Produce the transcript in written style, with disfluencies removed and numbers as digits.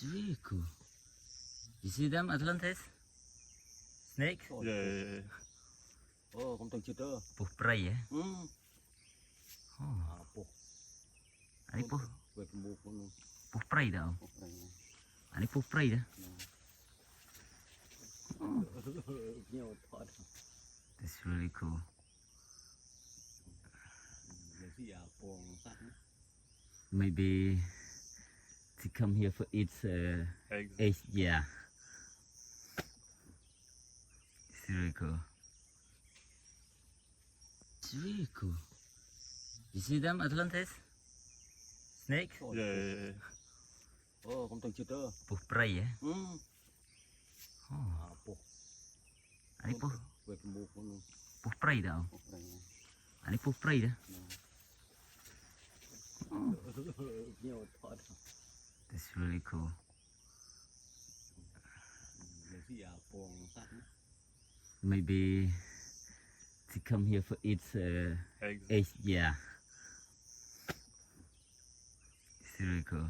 It's really cool. You see them, Atlantis? Snake? Yeah. Không từng chịu tơ. Puh prey eh? Ừ. Oh. Puh. Ani puh Về cái mũ của nó. prey dah. Puh này. Ani puh prey dah. Nhiều thoát. That's really cool. Để gì à, phong sắt. Maybe to come here for its eggs. Yeah. It's really cool. It's really cool. You see them, Atlantis? Snake? Yeah. Không từng chịu tơ. Puh prey eh? Ừ. Oh. Puh. Ani puh Về cái mũ của nó. prey dah. Puh này. Ani puh prey dah. Nhiều thoát. That's really cool. Để gì à, phong sắt. Maybe to come here for its eggs. Yeah. It's really cool.